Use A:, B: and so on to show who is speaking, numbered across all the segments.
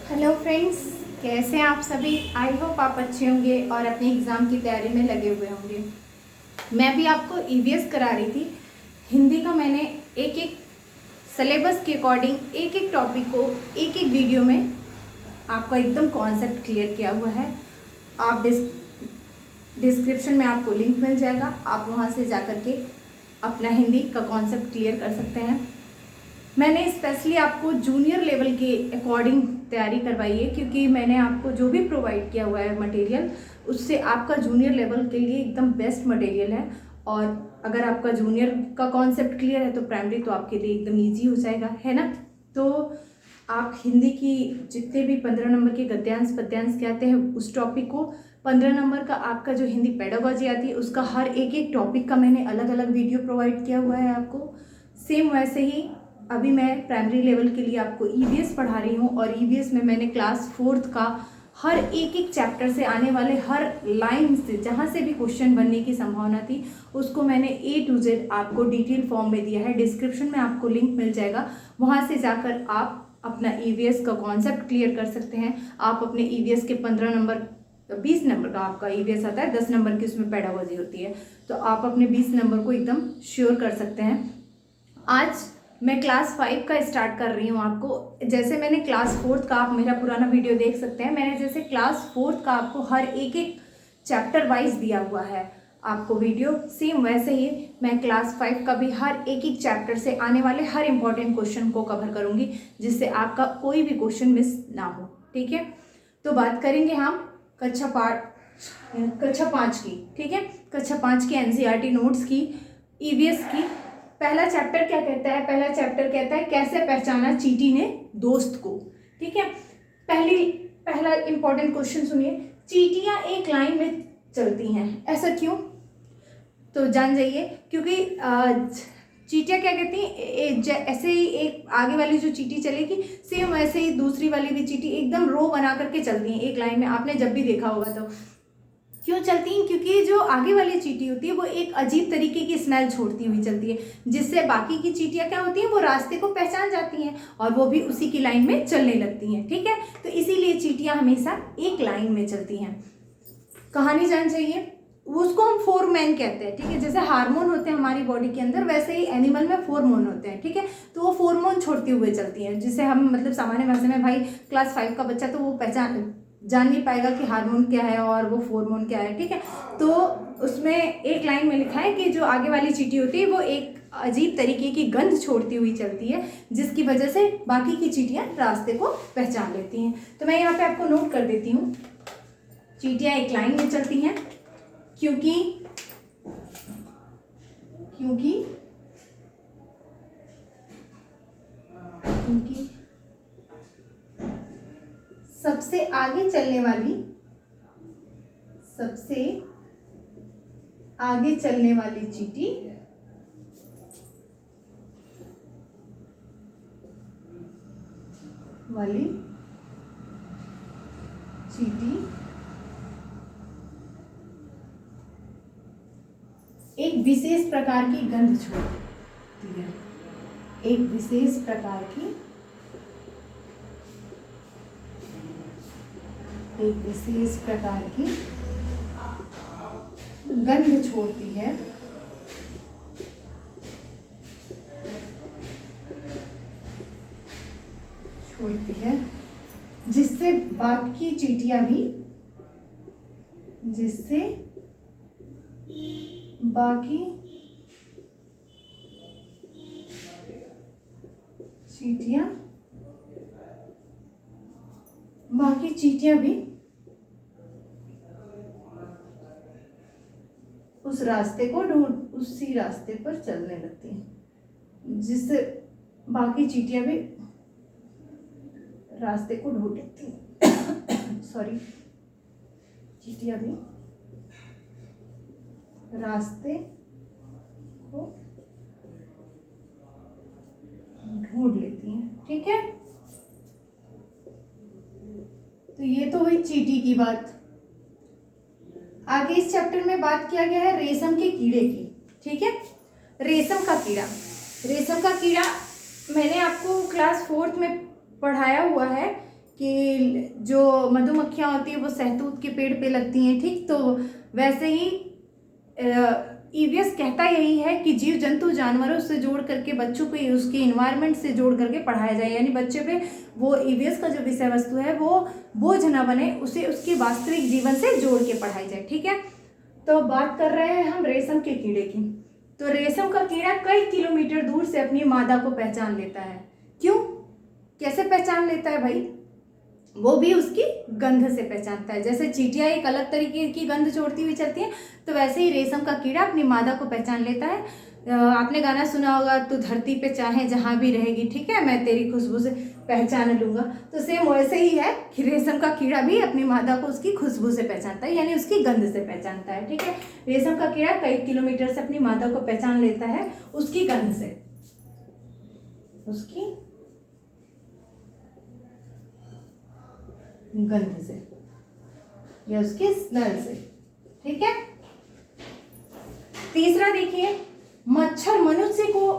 A: Hello friends, कैसे हैं आप सभी। आई होप आप अच्छे होंगे और अपने एग्ज़ाम की तैयारी में लगे हुए होंगे। मैं भी आपको ईवीएस करा रही थी। हिंदी का मैंने एक एक सिलेबस के अकॉर्डिंग एक एक टॉपिक को एक एक वीडियो में आपका एकदम कॉन्सेप्ट क्लियर किया हुआ है। आप डिस्क्रिप्शन में आपको लिंक मिल जाएगा, आप वहाँ से जा कर के अपना हिंदी का कॉन्सेप्ट क्लियर कर सकते हैं। मैंने स्पेशली आपको जूनियर लेवल के अकॉर्डिंग तैयारी करवाई है, क्योंकि मैंने आपको जो भी प्रोवाइड किया हुआ है मटेरियल, उससे आपका जूनियर लेवल के लिए एकदम बेस्ट मटेरियल है। और अगर आपका जूनियर का कॉन्सेप्ट क्लियर है तो प्राइमरी तो आपके लिए एकदम ईजी हो जाएगा, है ना। तो आप हिंदी की जितने भी 15 नंबर के गद्यांश पद्यांश के आते हैं उस टॉपिक को, 15 नंबर का आपका जो हिंदी पेडागोजी आती है उसका हर एक एक टॉपिक का मैंने अलग अलग वीडियो प्रोवाइड किया हुआ है आपको। सेम वैसे ही अभी मैं प्राइमरी लेवल के लिए आपको ईवीएस पढ़ा रही हूँ, और ईवीएस में मैंने क्लास 4th का हर एक एक चैप्टर से आने वाले हर लाइन से जहाँ से भी क्वेश्चन बनने की संभावना थी उसको मैंने A to Z आपको डिटेल फॉर्म में दिया है। डिस्क्रिप्शन में आपको लिंक मिल जाएगा, वहाँ से जाकर आप अपना ईवीएस का कॉन्सेप्ट क्लियर कर सकते हैं। आप अपने ईवीएस के 15 नंबर 20 नंबर का आपका ईवीएस आता है, 10 नंबर की उसमें पेडागोजी होती है, तो आप अपने 20 नंबर को एकदम श्योर कर सकते हैं। आज मैं क्लास 5 का स्टार्ट कर रही हूँ आपको। जैसे मैंने क्लास 4th का, आप मेरा पुराना वीडियो देख सकते हैं, मैंने जैसे क्लास 4th का आपको हर एक एक चैप्टर वाइज दिया हुआ है आपको वीडियो, सेम वैसे ही मैं क्लास 5 का भी हर एक एक चैप्टर से आने वाले हर इंपॉर्टेंट क्वेश्चन को कवर करूँगी, जिससे आपका कोई भी क्वेश्चन मिस ना हो। ठीक है, तो बात करेंगे हम कक्षा 5 की। ठीक है, कक्षा 5 की एनसीईआरटी नोट्स की, ईवीएस की। पहला चैप्टर क्या कहता है? पहला चैप्टर कहता है कैसे पहचाना चींटी ने दोस्त को। ठीक है, पहला इंपॉर्टेंट क्वेश्चन सुनिए। चींटियां एक लाइन में चलती हैं, ऐसा क्यों? तो जान जाइए, क्योंकि चींटियां क्या कहती हैं, ऐसे ही एक आगे वाली जो चींटी चलेगी सेम वैसे ही दूसरी वाली भी चींटी एकदम रो बना करके चलती हैं एक लाइन में। आपने जब भी देखा होगा तो क्यों चलती हैं? क्योंकि जो आगे वाली चींटी होती है वो एक अजीब तरीके की स्मेल छोड़ती हुई चलती है, जिससे बाकी की चींटियां क्या होती हैं, वो रास्ते को पहचान जाती हैं और वो भी उसी की लाइन में चलने लगती हैं। ठीक है, तो इसीलिए चींटियां हमेशा एक लाइन में चलती हैं। कहानी जान चाहिए, उसको हम फोरमैन कहते हैं। ठीक है, जैसे हार्मोन होते हैं हमारी बॉडी के अंदर, वैसे ही एनिमल में फोरमोन होते हैं। ठीक है, तो वो फोरमोन छोड़ते हुए चलती हैं, जिसे हम मतलब सामान्य भाषा में, भाई क्लास 5 का बच्चा तो वो जान नहीं पाएगा कि हार्मोन क्या है और वो फोरमोन क्या है। ठीक है, तो उसमें एक लाइन में लिखा है कि जो आगे वाली चींटी होती है वो एक अजीब तरीके की गंध छोड़ती हुई चलती है, जिसकी वजह से बाकी की चींटियां रास्ते को पहचान लेती हैं। तो मैं यहाँ पे आपको नोट कर देती हूँ, चींटियां एक लाइन में चलती हैं क्योंकि क्योंकि क्योंकि सबसे आगे चलने वाली चींटी एक विशेष प्रकार की गंध छोड़ती है, एक विशेष प्रकार की गंध छोड़ती है, जिससे बाकी चींटियां भी उसी रास्ते पर चलने लगती हैं, जिससे बाकी चींटियां भी रास्ते को ढूंढ लेती हैं। सॉरी, चींटियां भी रास्ते को ढूंढ लेती हैं। ठीक है, तो ये तो हुई चींटी की बात। आगे इस चैप्टर में बात किया गया है रेशम के कीड़े की। ठीक है, रेशम का कीड़ा मैंने आपको क्लास 4th में पढ़ाया हुआ है कि जो मधुमक्खियाँ होती हैं वो सहतूत के पेड़ पे लगती हैं, ठीक। तो वैसे ही ईवीएस कहता यही है कि जीव जंतु जानवरों से जोड़ करके बच्चों को उसके इन्वायरमेंट से जोड़ करके पढ़ाया जाए, यानी बच्चे पे वो ईवीएस का जो विषय वस्तु है वो बोझ ना बने, उसे उसके वास्तविक जीवन से जोड़ के पढ़ाई जाए, ठीक है। तो बात कर रहे हैं हम रेशम के कीड़े की। तो रेशम का कीड़ा कई किलोमीटर दूर से अपनी मादा को पहचान लेता है। क्यों, कैसे पहचान लेता है भाई? वो भी उसकी गंध से पहचानता है। जैसे चींटियां एक अलग तरीके की गंध छोड़ती हुई चलती है, तो वैसे ही रेशम का कीड़ा अपनी मादा को पहचान लेता है। आपने गाना सुना होगा, तू धरती पे चाहे जहां भी रहेगी, ठीक है, मैं तेरी खुशबू से पहचान लूंगा। तो सेम वैसे ही है कि रेशम का कीड़ा भी अपनी मादा को उसकी खुशबू से पहचानता है, यानी उसकी गंध से पहचानता है, ठीक है। रेशम का कीड़ा कई किलोमीटर से अपनी मादा को पहचान लेता है उसकी गंध से, उसकी गंध से या उसके स्मेल से, ठीक है। तीसरा देखिए, मच्छर मनुष्य को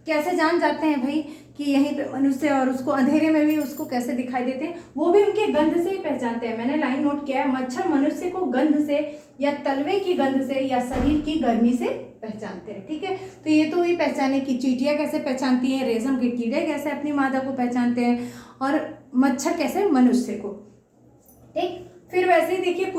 A: कैसे जान जाते हैं भाई कि यहीं पे मनुष्य, और उसको अंधेरे में भी उसको कैसे दिखाई देते हैं, वो भी उनके गंध से ही पहचानते हैं। मैंने लाइन नोट किया है, मच्छर मनुष्य को गंध से या तलवे की गंध से या शरीर की गर्मी से पहचानते हैं, ठीक है। तो ये तो हुई पहचाने की चींटियां कैसे पहचानती हैं, रेशम के कीड़े कैसे अपनी मादा को पहचानते हैं, और मच्छर कैसे मनुष्य को, ठीक। फिर वैसे ही देखिए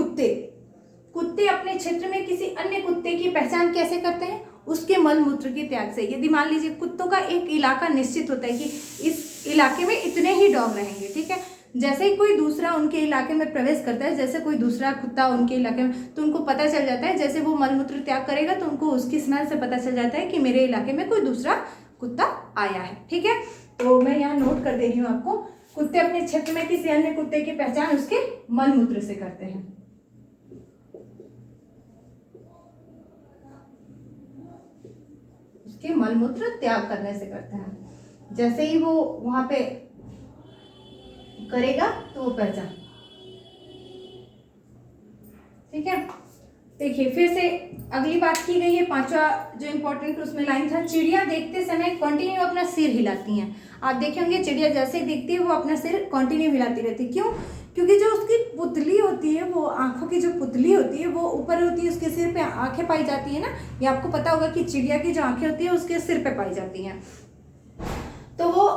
A: कुत्ते अपने क्षेत्र में किसी अन्य कुत्ते की पहचान कैसे करते हैं? उसके मल मूत्र के त्याग से। यदि मान लीजिए कुत्तों का एक इलाका निश्चित होता है कि इस इलाके में इतने ही डॉग रहेंगे, ठीक है। जैसे ही कोई दूसरा उनके इलाके में प्रवेश करता है, जैसे कोई दूसरा कुत्ता उनके इलाके में, तो उनको पता चल जाता है, जैसे वो मल मूत्र त्याग करेगा तो उनको उसकी स्मेल से पता चल जाता है कि मेरे इलाके में कोई दूसरा कुत्ता आया है, ठीक है। तो मैं यहाँ नोट कर दे रही हूँ आपको, कुत्ते अपने क्षेत्र में किसी अन्य कुत्ते की पहचान उसके मल मूत्र से करते हैं। उसके मल मूत्र त्याग करने से करते हैं। जैसे ही वो वहां पे करेगा तो वो पहचान, ठीक है। देखिए फिर से अगली बात की गई है, पांचवा जो इंपॉर्टेंट उसमें लाइन था, चिड़िया देखते समय कंटिन्यू अपना सिर हिलाती हैं। आप देखे होंगे चिड़िया जैसे ही दिखती है वो अपना सिर कंटिन्यू हिलाती रहती है। क्यों? क्योंकि जो उसकी पुतली होती है, वो आंखों की जो पुतली होती है वो ऊपर होती है, उसके सिर पे आंखें पाई जाती है ना। ये आपको पता होगा कि चिड़िया की जो आंखें होती है उसके सिर पे पाई जाती हैं। तो वो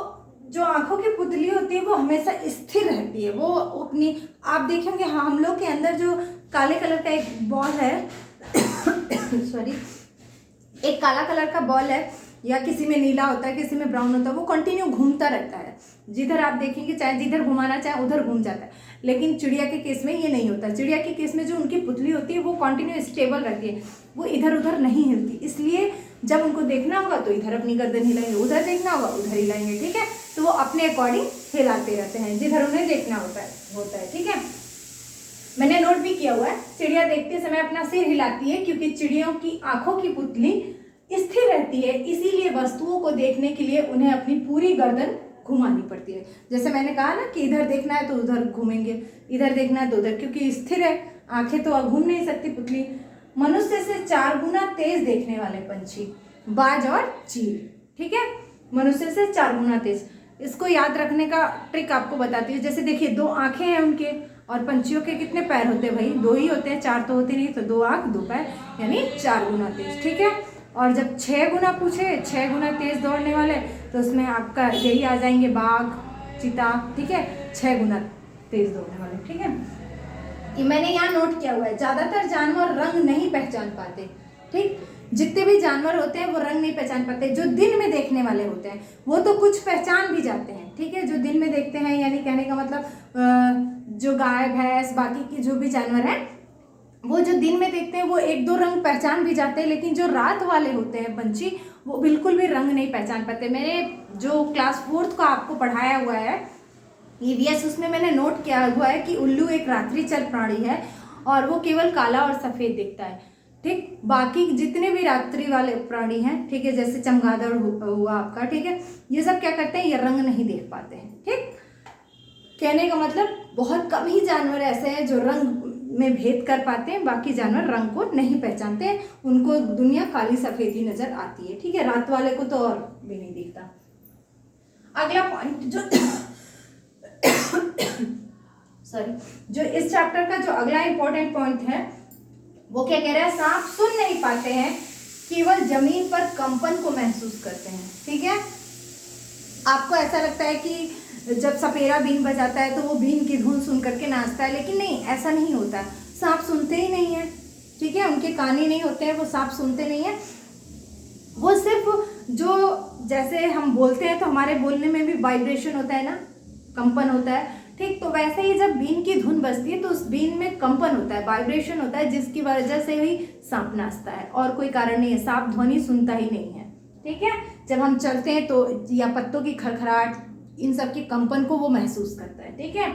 A: जो आंखों की पुतली होती है वो हमेशा स्थिर रहती है। वो अपनी, आप देखेंगे हाँ, हम लोग के अंदर जो काले कलर का एक बॉल है सॉरी, एक काला कलर का बॉल है, या किसी में नीला होता है, किसी में ब्राउन होता है, वो कंटिन्यू घूमता रहता है। जिधर आप देखेंगे चाहे जिधर घुमाना चाहे उधर घूम जाता है। लेकिन चिड़िया के केस में ये नहीं होता। चिड़िया के केस में जो उनकी पुतली होती है वो कंटिन्यू स्टेबल रहती है, वो इधर उधर नहीं हिलती। इसलिए जब उनको देखना होगा तो इधर अपनी गर्दन हिलाएंगे, उधर देखना होगा उधर हिलाएंगे, ठीक है। तो वो अपने अकॉर्डिंग हिलाते रहते हैं जिधर उन्हें देखना होता है, ठीक है। मैंने नोट भी किया हुआ है, चिड़िया देखते समय अपना सिर हिलाती है क्योंकि चिड़ियों की आंखों की पुतली स्थिर रहती है, इसीलिए वस्तुओं को देखने के लिए उन्हें अपनी पूरी गर्दन घुमानी पड़ती है। जैसे मैंने कहा ना कि इधर देखना है तो उधर घूमेंगे, इधर देखना है तो उधर, क्योंकि स्थिर है, आंखें तो घूम नहीं सकती पुतली। मनुष्य से 4 गुना तेज देखने वाले पंछी बाज और चील, ठीक है। मनुष्य से 4 गुना तेज। इसको याद रखने का ट्रिक आपको बताती हूँ। जैसे देखिए 2 आंखें हैं उनके, और पंछियों के कितने पैर होते हैं भाई? 2 ही होते हैं, 4 तो होते नहीं। तो 2 आंख 2 पैर, यानी 4 गुना तेज, ठीक है। और जब 6 गुना पूछे, 6 गुना तेज दौड़ने वाले, तो उसमें आपका यही आ जाएंगे, बाघ, चीता, ठीक है। 6 गुना तेज दौड़ने वाले, ठीक है। ये मैंने यहाँ नोट किया हुआ है। ज्यादातर जानवर रंग नहीं पहचान पाते, ठीक। जितने भी जानवर होते हैं वो रंग नहीं पहचान पाते। जो दिन में देखने वाले होते हैं वो तो कुछ पहचान भी जाते हैं, ठीक है। जो दिन में देखते हैं, यानी कहने का मतलब जो गाय भैंस बाकी के जो भी जानवर हैं वो जो दिन में देखते हैं वो 1-2 रंग पहचान भी जाते हैं। लेकिन जो रात वाले होते हैं पंछी, वो बिल्कुल भी रंग नहीं पहचान पाते। मैंने जो क्लास 4th का आपको पढ़ाया हुआ है ईवीएस, उसमें मैंने नोट किया हुआ है कि उल्लू एक रात्रिचर प्राणी है और वो केवल काला और सफेद दिखता है, ठीक। बाकी जितने भी रात्रि वाले प्राणी हैं, ठीक है, जैसे चमगादड़ हुआ आपका, ठीक है, ये सब क्या करते हैं, ये रंग नहीं देख पाते हैं, ठीक। कहने का मतलब बहुत कम ही जानवर ऐसे हैं जो रंग में भेद कर पाते हैं, बाकी जानवर रंग को नहीं पहचानते हैं, उनको दुनिया काली सफेद ही नजर आती है, ठीक है। रात वाले को तो और भी नहीं दिखता। अगला पॉइंट जो सॉरी, जो इस चैप्टर का जो अगला इंपॉर्टेंट पॉइंट है वो क्या कह रहा है, सांप सुन नहीं पाते हैं, केवल जमीन पर कंपन को महसूस करते हैं। ठीक है, आपको ऐसा लगता है कि जब सपेरा बीन बजाता है तो वो बीन की धुन सुन करके नाचता है, लेकिन नहीं, ऐसा नहीं होता है। सांप सुनते ही नहीं है। ठीक है, उनके कान ही नहीं होते हैं, वो सांप सुनते नहीं है। वो सिर्फ जो जैसे हम बोलते हैं तो हमारे बोलने में भी वाइब्रेशन होता है ना, कंपन होता है। ठीक, तो वैसे ही जब बीन की धुन बजती है तो उस बीन में कंपन होता है, वाइब्रेशन होता है, जिसकी वजह से ही सांप नाचता है, और कोई कारण नहीं है। सांप ध्वनि सुनता ही नहीं है। ठीक है, जब हम चलते हैं तो या पत्तों की खड़खड़ाहट, इन सब के कंपन को वो महसूस करता है। ठीक है,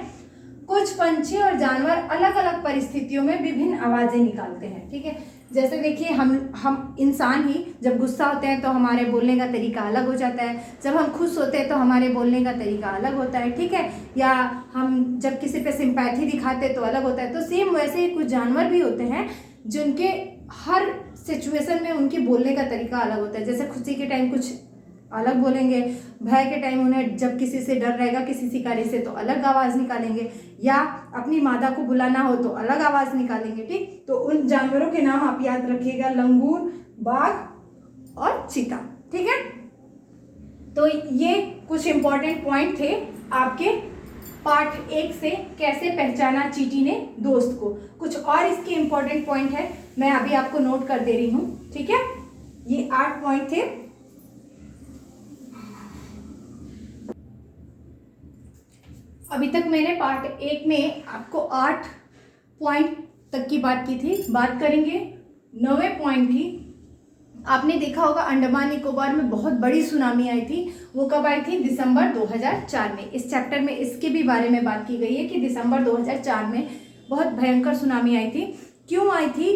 A: कुछ पंछी और जानवर अलग अलग परिस्थितियों में विभिन्न आवाजें निकालते हैं। ठीक है, जैसे देखिए हम इंसान ही जब गुस्सा होते हैं तो हमारे बोलने का तरीका अलग हो जाता है, जब हम खुश होते हैं तो हमारे बोलने का तरीका अलग होता है। ठीक है, या हम जब किसी पे सिंपैथी दिखाते हैं तो अलग होता है। तो सेम वैसे ही कुछ जानवर भी होते हैं जिनके हर सिचुएशन में उनके बोलने का तरीका अलग होता है। जैसे खुशी के टाइम कुछ अलग बोलेंगे, भय के टाइम उन्हें जब किसी से डर रहेगा, किसी शिकारी से, तो अलग आवाज़ निकालेंगे, या अपनी मादा को बुलाना हो तो अलग आवाज़ निकालेंगे। ठीक, तो उन जानवरों के नाम आप याद रखिएगा, लंगूर, बाघ और चीता। ठीक है, तो ये कुछ इंपॉर्टेंट पॉइंट थे आपके पार्ट 1 से, कैसे पहचाना चींटी ने दोस्त को। कुछ और इसके इंपॉर्टेंट पॉइंट है, मैं अभी आपको नोट कर दे रही हूँ। ठीक है, ये 8 पॉइंट थे। अभी तक मैंने पार्ट 1 में आपको 8 पॉइंट तक की बात की थी। बात करेंगे 9वें पॉइंट की। आपने देखा होगा अंडमान निकोबार में बहुत बड़ी सुनामी आई थी। वो कब आई थी? दिसंबर 2004 में। इस चैप्टर में इसके भी बारे में बात की गई है कि दिसंबर 2004 में बहुत भयंकर सुनामी आई थी। क्यों आई थी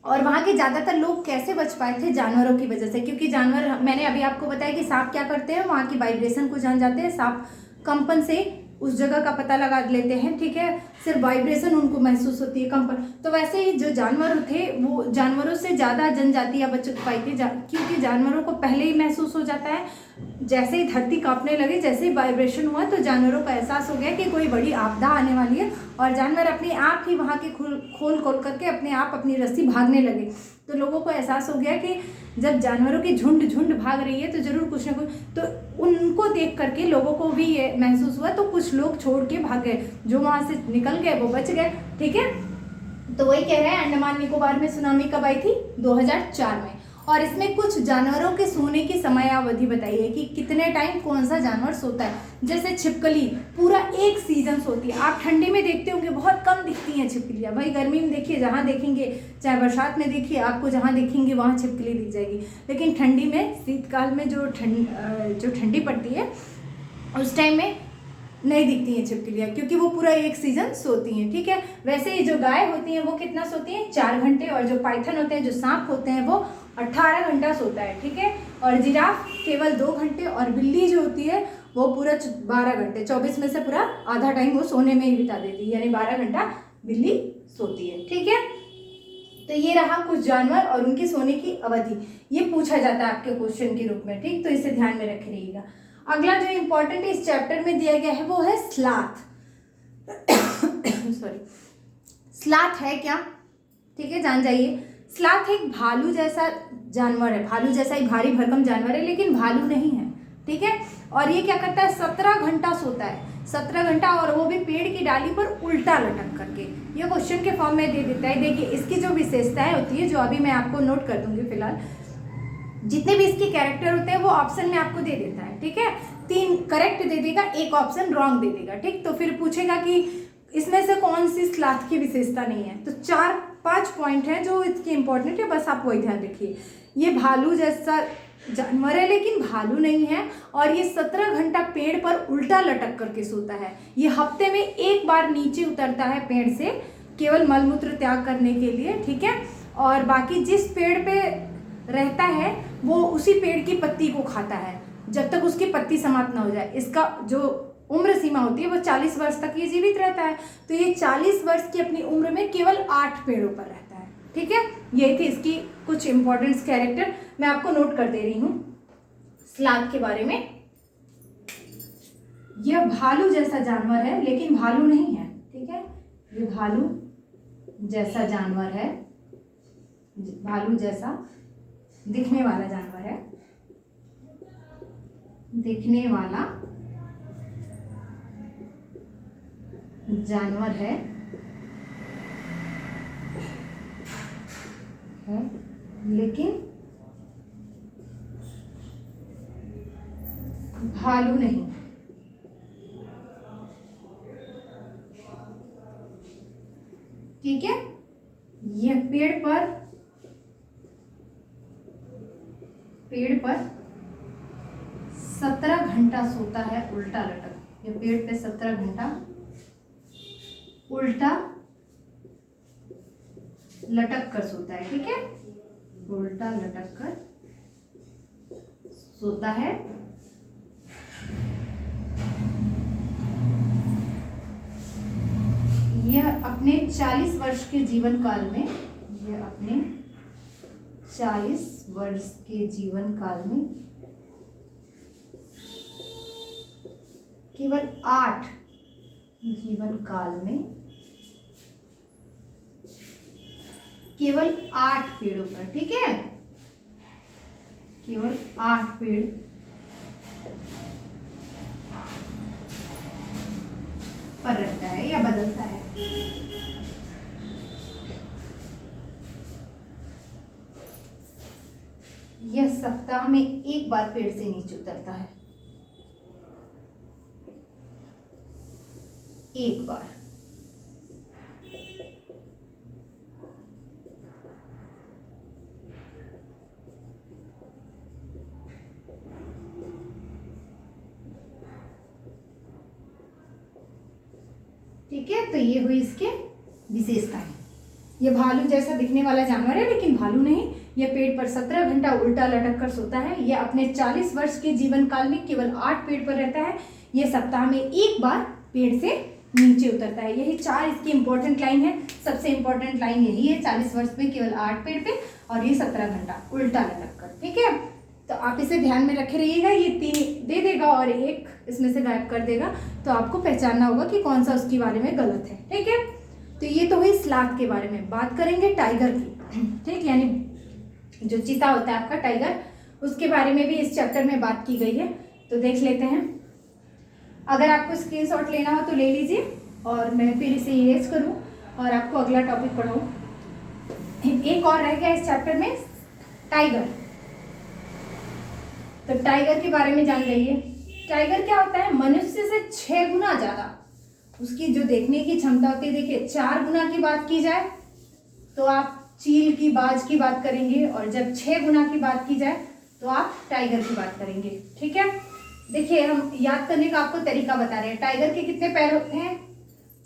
A: और वहाँ के ज़्यादातर लोग कैसे बच पाए थे? जानवरों की वजह से। क्योंकि जानवर, मैंने अभी आपको बताया कि सांप क्या करते हैं, वहाँ की वाइब्रेशन को जान जाते हैं। सांप कंपन से उस जगह का पता लगा लेते हैं। ठीक है, सिर्फ वाइब्रेशन उनको महसूस होती है, कंपन। तो वैसे ही जो जानवर थे वो जानवरों से ज़्यादा जनजातियाँ बच पाई थी, क्योंकि जानवरों को पहले ही महसूस हो जाता है। जैसे ही धरती कांपने लगे, जैसे ही वाइब्रेशन हुआ, तो जानवरों को एहसास हो गया कि कोई बड़ी आपदा आने वाली है, और जानवर अपने आप ही वहाँ के खोल करके अपने आप अपनी रस्सी भागने लगे। तो लोगों को एहसास हो गया कि जब जानवरों की झुंड भाग रही है तो जरूर कुछ ना कुछ, तो उनको देख करके लोगों को भी ये महसूस हुआ, तो कुछ लोग छोड़ के भाग गए। जो वहाँ से निकल गए वो बच गए। ठीक है, तो वही कह रहे हैं अंडमान निकोबार में सुनामी कब आई थी? 2004 में। और इसमें कुछ जानवरों के सोने की समयावधि बताई है कि कितने टाइम कौन सा जानवर सोता है। जैसे छिपकली पूरा एक सीजन सोती है। आप ठंडी में देखते होंगे बहुत कम दिखती हैं छिपकलियाँ। भाई गर्मी में देखिए, जहाँ देखेंगे, चाहे बरसात में देखिए, आपको जहाँ देखेंगे वहाँ छिपकली दिख जाएगी। लेकिन ठंडी में, शीतकाल में जो ठंडी पड़ती है उस टाइम में नहीं दिखती हैं छिपकलियाँ, क्योंकि वो पूरा एक सीजन सोती हैं। ठीक है, वैसे ही जो गाय होती हैं वो कितना सोती हैं? 4 घंटे। और जो पाइथन होते हैं, जो सांप होते हैं, वो 18 घंटा सोता है। ठीक है, और जिराफ केवल 2 घंटे, और बिल्ली जो होती है वो पूरा 12 घंटे। 24 में से पूरा आधा टाइम वो सोने में ही बिता देती है, यानी 12 घंटा बिल्ली सोती है। ठीक है, तो ये रहा कुछ जानवर और उनकी सोने की अवधि। ये पूछा जाता है आपके क्वेश्चन के रूप में। ठीक, तो इसे ध्यान में रखे रहिएगा। अगला जो इम्पोर्टेंट इस चैप्टर में दिया गया है वो है स्लॉथ। सॉरी, स्लॉथ है क्या? ठीक है, जान जाइए। स्लॉथ एक भालू जैसा जानवर है, भालू जैसा ही भारी भरकम जानवर है, लेकिन भालू नहीं है। ठीक है, और ये क्या करता है? 17 घंटा सोता है। 17 घंटा, और वो भी पेड़ की डाली पर उल्टा लटक करके। ये क्वेश्चन के फॉर्म में दे देता है। देखिए, इसकी जो विशेषताएं होती है, जो अभी मैं आपको नोट कर दूंगी फिलहाल, जितने भी इसके कैरेक्टर होते हैं वो ऑप्शन में आपको दे देता है। ठीक है, 3 करेक्ट दे देगा, 1 ऑप्शन रॉन्ग दे देगा। ठीक, तो फिर पूछेगा कि इसमें से कौन सी स्लॉथ की विशेषता नहीं है। तो 4-5 पॉइंट हैं जो इसके इंपॉर्टेंट है, बस आप वही ध्यान रखिए। ये भालू जैसा जानवर है लेकिन भालू नहीं है, और ये 17 घंटा पेड़ पर उल्टा लटक करके सोता है। ये हफ्ते में 1 बार नीचे उतरता है पेड़ से, केवल मलमूत्र त्याग करने के लिए। ठीक है, और बाकी जिस पेड़ पे रहता है वो उसी पेड़ की पत्ती को खाता है जब तक उसकी पत्ती समाप्त ना हो जाए। इसका जो उम्र सीमा होती है वो 40 वर्ष तक ये जीवित रहता है। तो ये 40 वर्ष की अपनी उम्र में केवल 8 पेड़ों पर रहता है। ठीक है, ये थी इसकी कुछ इंपॉर्टेंट कैरेक्टर, मैं आपको नोट कर दे रही हूँ स्लॉथ के बारे में। यह भालू जैसा जानवर है लेकिन भालू नहीं है, ठीक है। ये भालू जैसा जानवर है, भालू जैसा दिखने वाला जानवर है, दिखने वाला जानवर है लेकिन भालू नहीं। ठीक है। यह पेड़ पर 17 घंटा सोता है उल्टा लटक। यह पेड़ पे 17 घंटा उल्टा लटक कर सोता है, ठीक है। उल्टा लटक कर सोता है। यह अपने 40 वर्ष के जीवन काल में, यह अपने 40 वर्ष के जीवन काल में केवल 8 जीवन काल में केवल 8 पेड़ों पर, ठीक है, केवल 8 पेड़ पर रहता है या बदलता है। यह सप्ताह में एक बार पेड़ से नीचे उतरता है, एक बार। ठीक है, तो ये हुई इसके विशेषताएं। ये भालू जैसा दिखने वाला जानवर है लेकिन भालू नहीं। यह पेड़ पर 17 घंटा उल्टा लटक कर सोता है। यह अपने 40 वर्ष के जीवन काल में केवल 8 पेड़ पर रहता है। यह सप्ताह में एक बार पेड़ से नीचे उतरता है। यही 4 इसकी इंपॉर्टेंट लाइन है। सबसे इंपॉर्टेंट लाइन यही है, 40 वर्ष में केवल 8 पेड़ पे और ये 17 घंटा उल्टा लटक कर। ठीक है, तो आप इसे ध्यान में रखे रहिएगा। ये 3 दे देगा और 1 इसमें से गायब कर देगा, तो आपको पहचानना होगा कि कौन सा उसके बारे में गलत है। ठीक है, तो ये तो हुई स्लॉथ के बारे में। बात करेंगे टाइगर की। ठीक, यानी जो चीता होता है आपका टाइगर, उसके बारे में भी इस चैप्टर में बात की गई है, तो देख लेते हैं। अगर आपको स्क्रीनशॉट लेना हो तो ले लीजिए और मैं फिर इसे इरेज करूं और आपको अगला टॉपिक पढ़ाऊं। एक और रह गया इस चैप्टर में, टाइगर। तो टाइगर के बारे में जान जाइए। टाइगर क्या होता है? मनुष्य से 6 गुना ज्यादा उसकी जो देखने की क्षमता होती है। देखिए, 4 गुना की बात की जाए तो आप चील की, बाज की बात करेंगे, और जब 6 गुना की बात की जाए तो आप टाइगर की बात करेंगे। ठीक है, देखिए हम याद करने का आपको तरीका बता रहे हैं। टाइगर के कितने पैर होते हैं?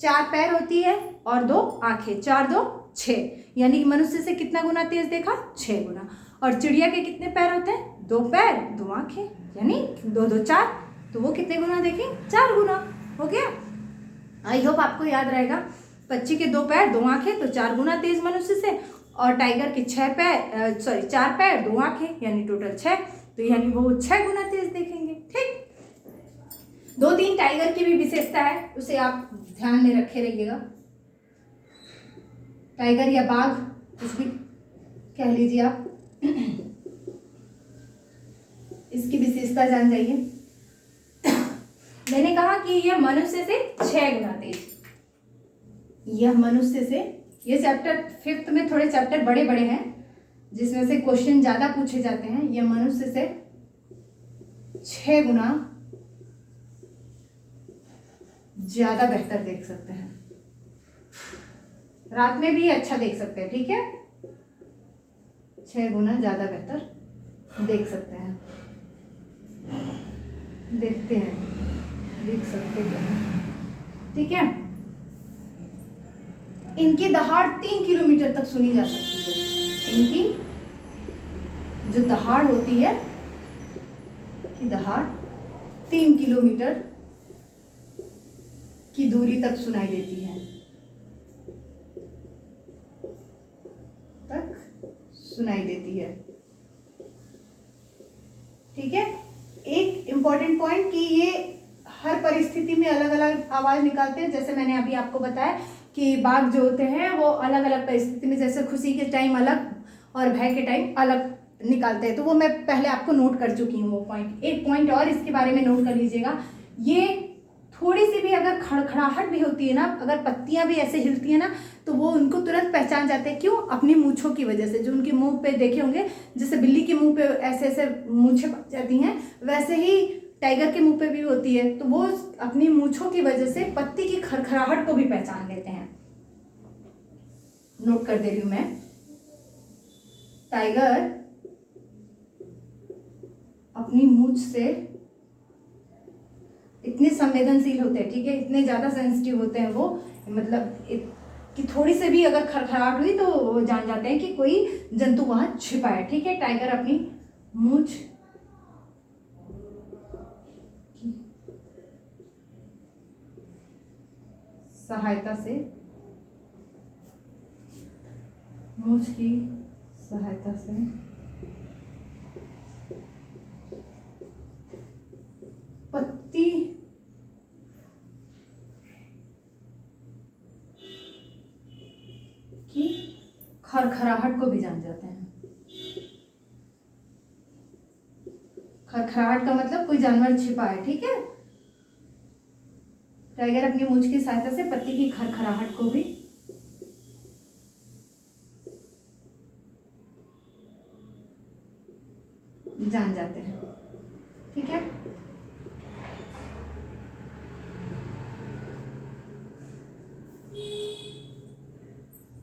A: 4 पैर होती है और 2 आंखें। 4 2 6, यानी कि मनुष्य से कितना गुना तेज देखा? 6 गुना। और चिड़िया के कितने पैर होते हैं? 2 पैर 2 आंखें, यानी 2 2 4, तो वो कितने गुना देखें? 4 गुना। हो गया? आई होप आपको याद रहेगा। पक्षी के 2 पैर 2 आंखें, तो 4 गुना तेज मनुष्य से। और टाइगर के 4 पैर 2 आंखें, यानी टोटल 6, तो यानी वो 6 गुना तेज देखेंगे। ठीक, 2-3 टाइगर की भी विशेषता है, उसे आप ध्यान में रखे रहिएगा। टाइगर या बाघ कुछ भी कह लीजिए आप, इसकी विशेषता जान जाइए। मैंने कहा कि यह मनुष्य से 6 गुना तेज। यह मनुष्य से, ये चैप्टर 5th में थोड़े चैप्टर बड़े बड़े हैं जिसमें से क्वेश्चन ज्यादा पूछे जाते हैं। यह मनुष्य से 6 गुना ज्यादा बेहतर देख सकते हैं। रात में भी अच्छा देख सकते हैं। ठीक है, 6 गुना ज्यादा बेहतर देख सकते हैं। देखते हैं, देख सकते हैं। ठीक है, इनकी दहाड़ 3 किलोमीटर तक सुनी जा सकती है। इनकी जो दहाड़ होती है, कि दहाड़ 3 किलोमीटर की दूरी तक सुनाई देती है, सुनाई देती है। ठीक है, एक इंपॉर्टेंट पॉइंट कि ये हर परिस्थिति अलग अलग आवाज़ निकालते हैं। जैसे मैंने अभी आपको बताया कि बाघ जो होते हैं वो अलग अलग परिस्थिति में, जैसे खुशी के टाइम अलग और भय के टाइम अलग निकालते हैं। तो वो मैं पहले आपको नोट कर चुकी हूँ वो पॉइंट। एक पॉइंट और इसके बारे में नोट कर लीजिएगा, ये थोड़ी सी भी अगर खड़खड़ाहट भी होती है ना, अगर पत्तियां भी ऐसे हिलती है ना, तो वो उनको तुरंत पहचान जाते हैं। क्यों? अपनी मूंछों की वजह से। जो उनके मुंह पे देखे होंगे, जैसे बिल्ली के मुंह पे ऐसे ऐसे मूंछें पड़ जाती हैं, वैसे ही टाइगर के मुंह पे भी होती है। तो वो अपनी मूंछों की वजह से पत्ती की खड़खड़ाहट को भी पहचान लेते हैं। नोट कर दे रही हूं मैं, टाइगर अपनी मूंछ से इतने संवेदनशील होते हैं, ठीक है, इतने ज्यादा सेंसिटिव होते हैं वो, मतलब कि थोड़ी से भी अगर खड़खड़ाहट हुई तो वो जान जाते हैं कि कोई जंतु वहां छिपा है। ठीक है, टाइगर अपनी मूंछ की सहायता से, मूंछ की सहायता से पत्ती की खरखराहट को भी जान जाते हैं। खरखराहट का मतलब कोई जानवर छिपा है। ठीक है, टाइगर अपनी मूंछ की सहायता से पत्ती की खरखराहट को भी जान जाते हैं। ठीक है,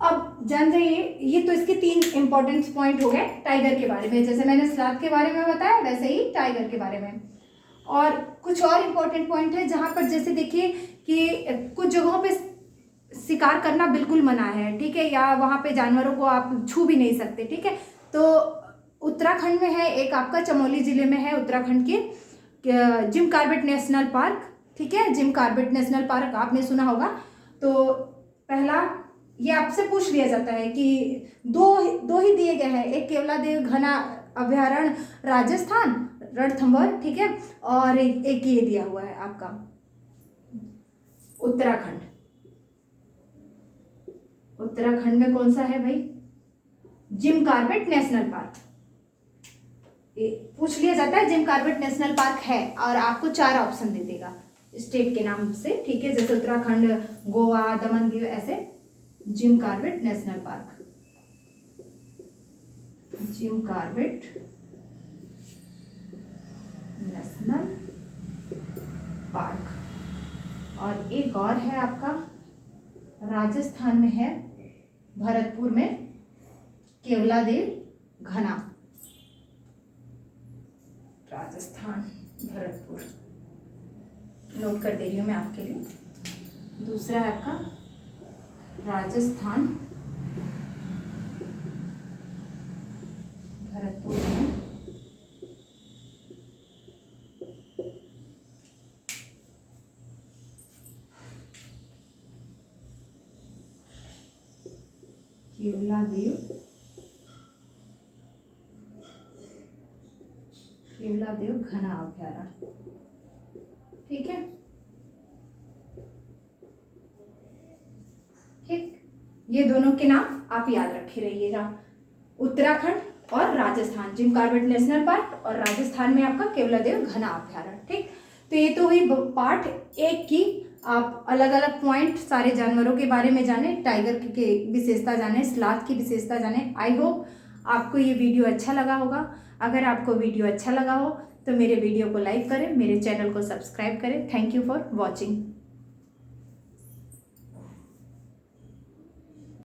A: अब जान जाइए, ये तो इसके 3 इंपॉर्टेंट पॉइंट हो गए टाइगर के बारे में। जैसे मैंने स्लाथ के बारे में बताया, वैसे ही टाइगर के बारे में। और कुछ और इम्पोर्टेंट पॉइंट है जहां पर जैसे देखिए कि कुछ जगहों पे शिकार करना बिल्कुल मना है। ठीक है, या वहां पे जानवरों को आप छू भी नहीं सकते। ठीक है, तो उत्तराखंड में है एक, आपका चमोली जिले में है उत्तराखंड के जिम कॉर्बेट नेशनल पार्क। ठीक है, जिम कॉर्बेट नेशनल पार्क आपने सुना होगा। तो पहला ये आपसे पूछ लिया जाता है कि दो ही दिए गए हैं, एक केवलादेव घना अभ्यारण्य राजस्थान रणथंभौर, ठीक है, और एक ये दिया हुआ है आपका उत्तराखंड। उत्तराखंड में कौन सा है भाई? जिम कॉर्बेट नेशनल पार्क पूछ लिया जाता है। जिम कॉर्बेट नेशनल पार्क है और आपको 4 ऑप्शन दे देगा स्टेट के नाम से। ठीक है, जैसे उत्तराखंड, गोवा, दमन दीव, ऐसे Jim Corbett national park, Jim Corbett national park. और एक और है आपका राजस्थान में है, भरतपुर में, केवलादेव घना, राजस्थान भरतपुर। नोट कर दे रही हूं मैं आपके लिए। दूसरा है आपका राजस्थान भरतपुर में केवलादेव घना अभ्यारण्य। ठीक है, ठीक, ये दोनों के नाम आप याद रखे रहिएगा, उत्तराखंड और Rajasthan, Jim Corbett national park, और राजस्थान में आपका केवलादेव घना अभ्यारण्य। ठीक, तो ये तो हुई पार्ट 1 की। आप अलग अलग पॉइंट सारे जानवरों के बारे में जाने, टाइगर की विशेषता जाने, स्लॉथ की विशेषता जाने। आई होप आपको ये वीडियो अच्छा लगा होगा। अगर आपको वीडियो अच्छा लगा हो तो मेरे वीडियो को लाइक करें, मेरे चैनल को सब्सक्राइब करें। Thank you for watching.